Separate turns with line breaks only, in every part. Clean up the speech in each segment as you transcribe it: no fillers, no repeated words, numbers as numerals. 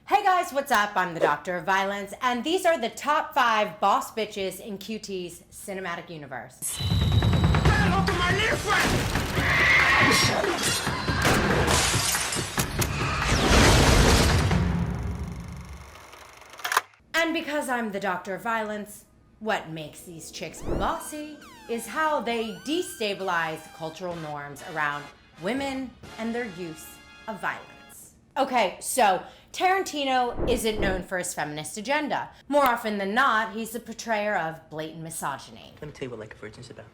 Hey guys, what's up? I'm the Doctor of Violence, and these are the top 5 boss bitches in QT's cinematic universe. And because I'm the Doctor of Violence, what makes these chicks bossy is how they destabilize cultural norms around women and their use of violence. Okay, so Tarantino isn't known for his feminist agenda. More often than not, he's the portrayer of blatant misogyny.
Let me tell you what Like a Virgin's about.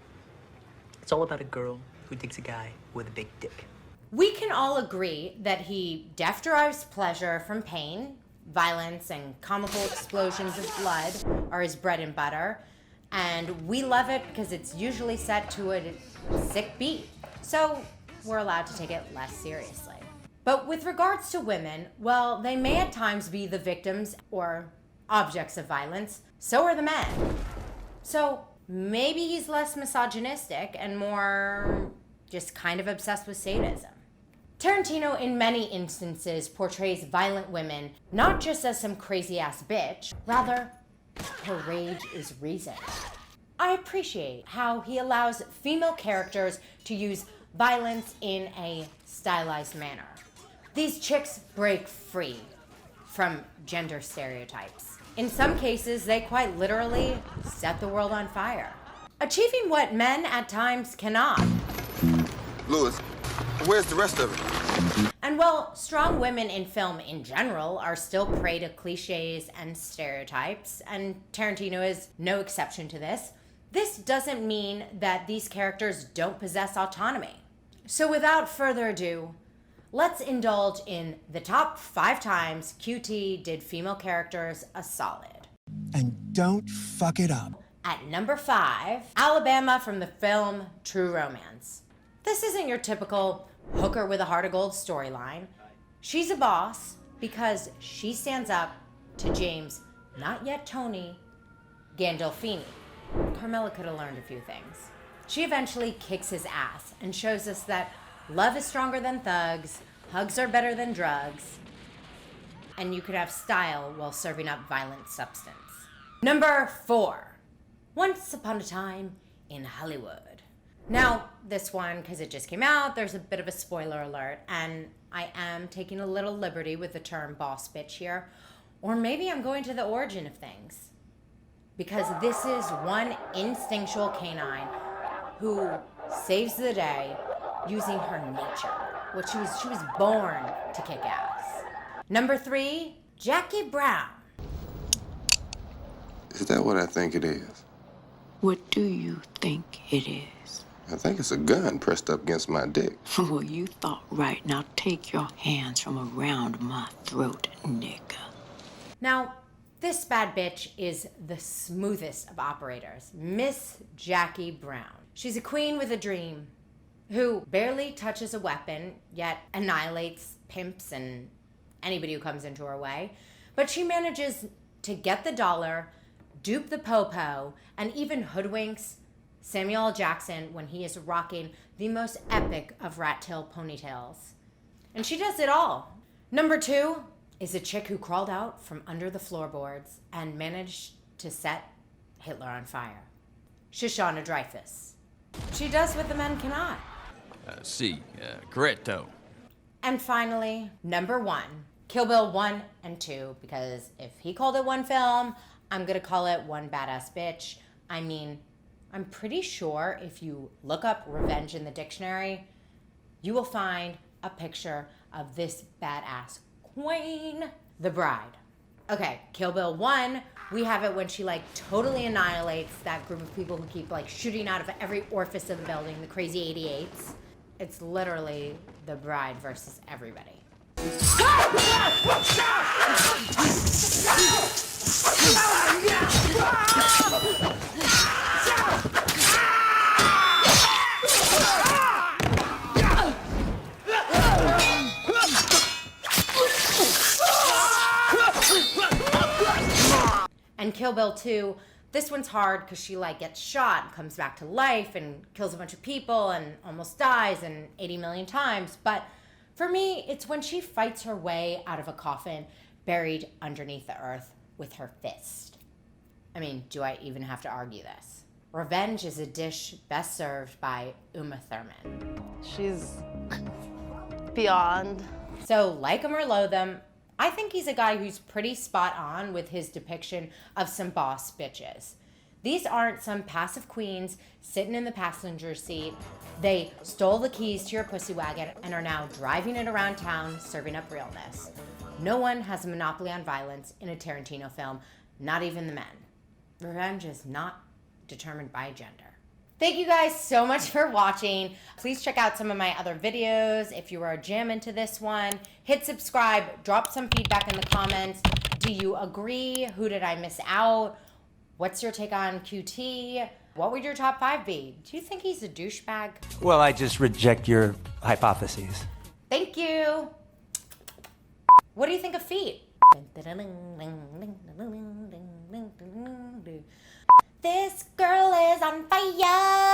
It's all about a girl who digs a guy with a big dick.
We can all agree that he derives pleasure from pain, violence, and comical explosions of blood are his bread and butter, and we love it because it's usually set to a sick beat, so we're allowed to take it less seriously. But with regards to women, well, they may at times be the victims or objects of violence, so are the men. So maybe he's less misogynistic and more just kind of obsessed with sadism. Tarantino, in many instances, portrays violent women not just as some crazy-ass bitch, rather, her rage is reason. I appreciate how he allows female characters to use violence in a stylized manner. These chicks break free from gender stereotypes. In some cases, they quite literally set the world on fire, achieving what men at times cannot.
Louis, where's the rest of it?
And while strong women in film in general are still prey to cliches and stereotypes, and Tarantino is no exception to this, this doesn't mean that these characters don't possess autonomy. So without further ado, let's indulge in the top 5 times QT did female characters a solid.
And don't fuck it up.
At number 5, Alabama from the film True Romance. This isn't your typical hooker with a heart of gold storyline. She's a boss because she stands up to James, not yet Tony, Gandolfini. Carmela could have learned a few things. She eventually kicks his ass and shows us that love is stronger than thugs, hugs are better than drugs, and you could have style while serving up violent substance. Number 4, Once Upon a Time in Hollywood. Now, this one, because it just came out, there's a bit of a spoiler alert, and I am taking a little liberty with the term boss bitch here, or maybe I'm going to the origin of things. Because this is one instinctual canine who saves the day using her nature, which she was born to kick ass. Number 3, Jackie Brown.
Is that what I think it is?
What do you think it is?
I think it's a gun pressed up against my dick.
Well, you thought right. Now take your hands from around my throat, nigga.
Now, this bad bitch is the smoothest of operators, Miss Jackie Brown. She's a queen with a dream who barely touches a weapon, yet annihilates pimps and anybody who comes into her way. But she manages to get the dollar, dupe the po-po, and even hoodwinks Samuel L. Jackson when he is rocking the most epic of rat tail ponytails. And she does it all. Number 2 is a chick who crawled out from under the floorboards and managed to set Hitler on fire. Shoshana Dreyfus. She does what the men cannot.
Corretto.
And finally, number 1, Kill Bill 1 and 2, because if he called it one film, I'm gonna call it one badass bitch. I mean, I'm pretty sure if you look up revenge in the dictionary, you will find a picture of this badass queen, the bride. Okay, Kill Bill 1, we have it when she like totally annihilates that group of people who keep like shooting out of every orifice of the building, the crazy 88s. It's literally the bride versus everybody. And Kill Bill 2, this one's hard because she like gets shot and comes back to life and kills a bunch of people and almost dies and 80 million times. But for me, it's when she fights her way out of a coffin buried underneath the earth with her fist. I mean, do I even have to argue this? Revenge is a dish best served by Uma Thurman.
She's beyond.
So, like him or loathe him, I think he's a guy who's pretty spot on with his depiction of some boss bitches. These aren't some passive queens sitting in the passenger seat. They stole the keys to your pussy wagon and are now driving it around town, serving up realness. No one has a monopoly on violence in a Tarantino film, not even the men. Revenge is not determined by gender. Thank you guys so much for watching. Please check out some of my other videos. If you are jamming to this one, hit subscribe, drop some feedback in the comments. Do you agree? Who did I miss out? What's your take on QT? What would your top 5 be? Do you think he's a douchebag?
Well, I just reject your hypotheses.
Thank you. What do you think of feet? This girl is on fire.